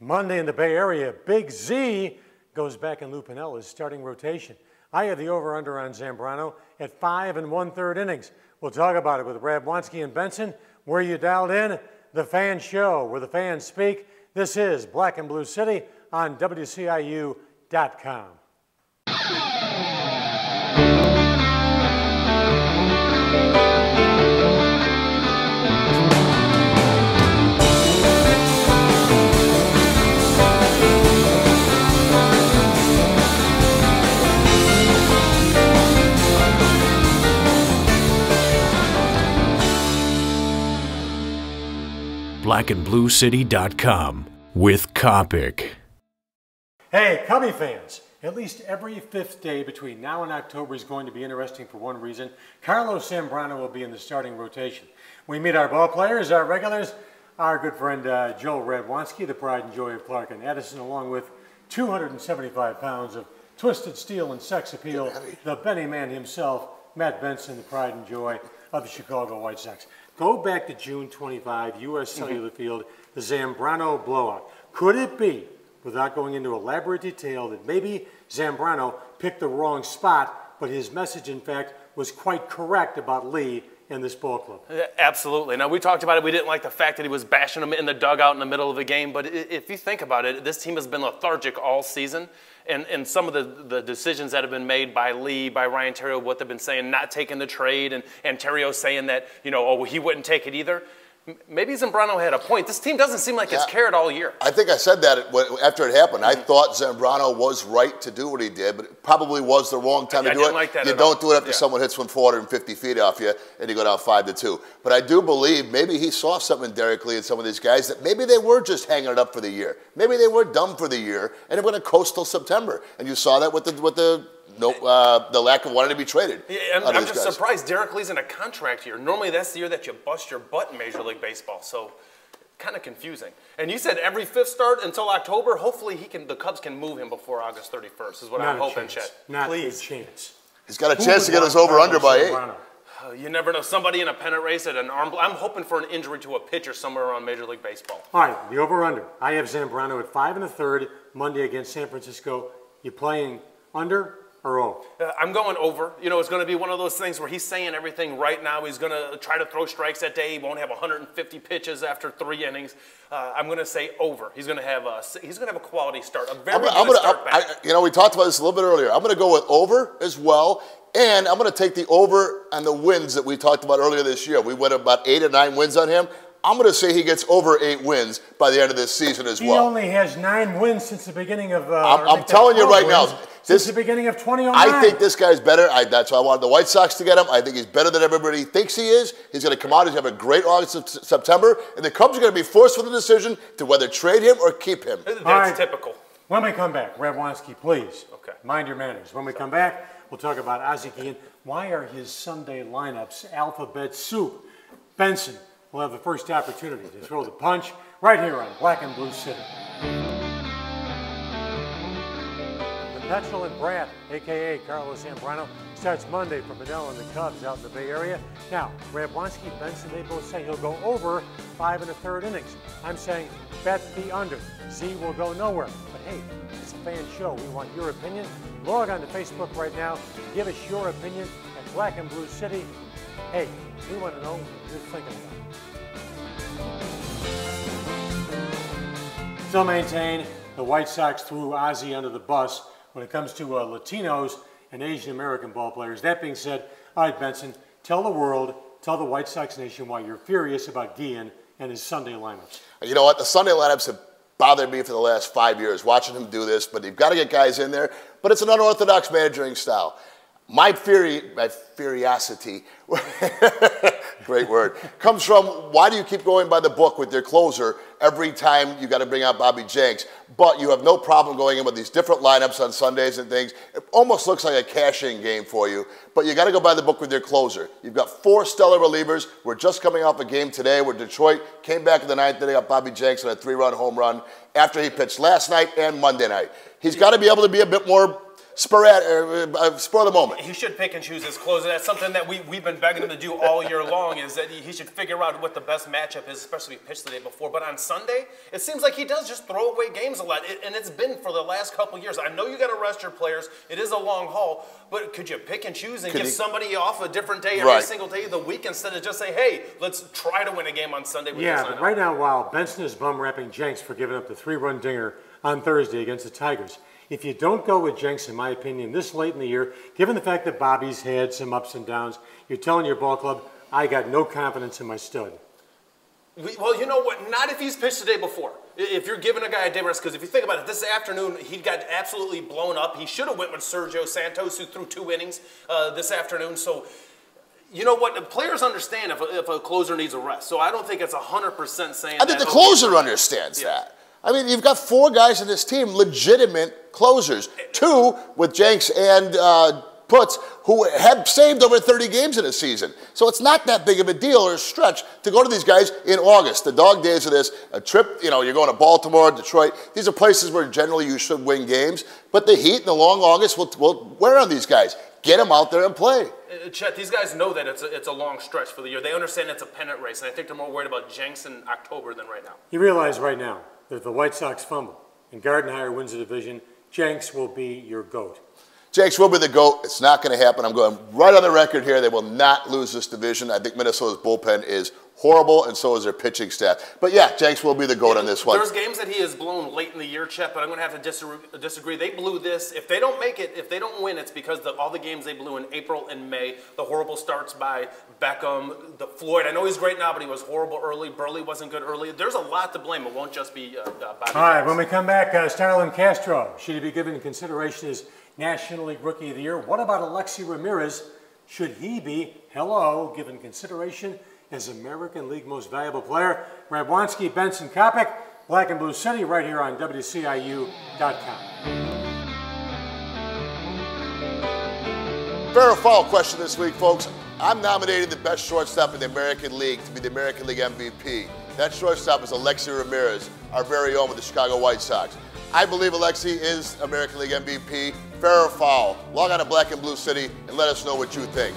Monday in the Bay Area, Big Z goes back in Lou Piniella's starting rotation. I have the over-under on Zambrano at 5 1/3 innings. We'll talk about it with Radwanski and Benson. Where you dialed in, the Fan Show, where the fans speak. This is Black and Blue City on WCIU.com. blackandbluecity.com with Copic. Hey, Cubby fans, at least every fifth day between now and October is going to be interesting for one reason. Carlos Zambrano will be in the starting rotation. We meet our ball players, our regulars, our good friend Joel Radwanski, the pride and joy of Clark and Edison, along with 275 pounds of twisted steel and sex appeal, the Benny man himself, Matt Benson, the pride and joy of the Chicago White Sox. Go back to June 25, U.S. Cellular Field, the Zambrano blowout. Could it be, without going into elaborate detail, that maybe Zambrano picked the wrong spot, but his message, in fact, was quite correct about Lee and this ball club? Absolutely. Now, we talked about it. We didn't like the fact that he was bashing him in the dugout in the middle of the game, but if you think about it, this team has been lethargic all season. And some of the decisions that have been made by Lee, by Ryan Theriot, what they've been saying, not taking the trade, and Theriot saying that, you know, oh, he wouldn't take it either. Maybe Zambrano had a point. This team doesn't seem like it's cared all year. I think I said that after it happened. I thought Zambrano was right to do what he did, but it probably was the wrong time to do it. Like that you don't do it after someone hits one 450 feet off you and you go down 5-2. But I do believe maybe he saw something in Derek Lee and some of these guys that maybe they were just hanging it up for the year. Maybe they were dumb for the year and they're going to coast till September. And you saw that with the lack of wanting to be traded. Yeah, I'm just surprised Derek Lee's in a contract year. Normally that's the year that you bust your butt in Major League Baseball, so kind of confusing. And you said every fifth start until October. Hopefully the Cubs can move him before August 31st is what I'm hoping, Chet. Not a chance. He's got a chance to get us over-under by 8. You never know. Somebody in a pennant race at an arm. I'm hoping for an injury to a pitcher somewhere around Major League Baseball. All right, the over-under. I have Zambrano at 5 1/3 Monday against San Francisco. You playing under or over? I'm going over. You know, it's going to be one of those things where he's saying everything right now. He's going to try to throw strikes that day. He won't have 150 pitches after 3 innings. I'm going to say over. He's going to have a quality start. A very good start back. You know, we talked about this a little bit earlier. I'm going to go with over as well. And I'm going to take the over on the wins that we talked about earlier this year. We went about 8 or 9 wins on him. I'm going to say he gets over 8 wins by the end of this season as well. He only has 9 wins since the beginning of. I'm telling you right now. Since the beginning of 2009. I think this guy's better. That's why I wanted the White Sox to get him. I think he's better than everybody thinks he is. He's going to come out. He's going to have a great August, September. And the Cubs are going to be forced with a decision to whether trade him or keep him. That's typical. When we come back, Radwanski, please. Okay. Mind your manners. When we come back, we'll talk about Ozzie Guillen. Why are his Sunday lineups alphabet soup? Benson will have the first opportunity to throw the punch right here on Black and Blue City. The Petulant Brat, a.k.a. Carlos Zambrano, starts Monday for Piniella and the Cubs out in the Bay Area. Now, Radwanski and Benson, they both say he'll go over 5 1/3 innings. I'm saying bet the under. Z will go nowhere. But hey, it's a fan show. We want your opinion. Log on to Facebook right now. Give us your opinion at Black and Blue City. Hey, we want to know what you're thinking about. Still maintain the White Sox threw Ozzie under the bus when it comes to Latinos and Asian American ball players. That being said, all right, Benson, tell the world, tell the White Sox Nation why you're furious about Guillen and his Sunday lineups. You know what? The Sunday lineups have bothered me for the last 5 years, watching him do this, but you've got to get guys in there. But it's an unorthodox managing style. My curiosity, great word, comes from why do you keep going by the book with your closer every time you got to bring out Bobby Jenks, but you have no problem going in with these different lineups on Sundays and things. It almost looks like a cash-in game for you, but you got to go by the book with your closer. You've got 4 stellar relievers. We're just coming off a game today where Detroit came back in the 9th, they got Bobby Jenks on a 3-run home run after he pitched last night and Monday night. He's got to be able to be a bit more spur of the moment. He should pick and choose his closer. That's something that we've been begging him to do all year long, is that he should figure out what the best matchup is, especially if he pitched the day before. But on Sunday, it seems like he does just throw away games a lot, and it's been for the last couple years. I know you got to rest your players. It is a long haul, but could you pick and choose and give somebody off a different day every single day of the week instead of just say, hey, let's try to win a game on Sunday? Yeah, but right now, while Benson is bum-rapping Jenks for giving up the 3-run dinger on Thursday against the Tigers, if you don't go with Jenks, in my opinion, this late in the year, given the fact that Bobby's had some ups and downs, you're telling your ball club, I got no confidence in my stud. Well, you know what? Not if he's pitched the day before. If you're giving a guy a day rest, because if you think about it, this afternoon he got absolutely blown up. He should have went with Sergio Santos, who threw 2 innings this afternoon. So, you know what? The players understand if a closer needs a rest. So I don't think it's 100% saying. I think the closer understands that. I mean, you've got 4 guys in this team, legitimate closers. 2 with Jenks and Putz, who have saved over 30 games in a season. So it's not that big of a deal or a stretch to go to these guys in August. The dog days of this, a trip, you know, you're going to Baltimore, Detroit. These are places where generally you should win games. But the heat and the long August will wear on these guys. Get them out there and play. Chet, these guys know that it's a long stretch for the year. They understand it's a pennant race, and I think they're more worried about Jenks in October than right now. You realize right now that if the White Sox fumble and Gardenhire wins the division, Jenks will be your GOAT. Jenks will be the GOAT. It's not going to happen. I'm going right on the record here. They will not lose this division. I think Minnesota's bullpen is horrible, and so is their pitching staff. But yeah, Jenks will be the GOAT on this one. There's games that he has blown late in the year, Chet, but I'm going to have to disagree. They blew this. If they don't make it, if they don't win, it's because of all the games they blew in April and May. The horrible starts by Beckham, the Floyd. I know he's great now, but he was horrible early. Burley wasn't good early. There's a lot to blame. It won't just be Bobby. All right, when we come back, Starlin Castro, should he be given consideration as National League Rookie of the Year? What about Alexi Ramirez? Should he be, given consideration as American League Most Valuable Player? Radwanski, Benson, Kopic, Black and Blue City, right here on WCIU.com. Fair or foul question this week, folks. I'm nominating the best shortstop in the American League to be the American League MVP. That shortstop is Alexi Ramirez, our very own with the Chicago White Sox. I believe Alexi is American League MVP. Fair or foul? Log on to Black and Blue City and let us know what you think.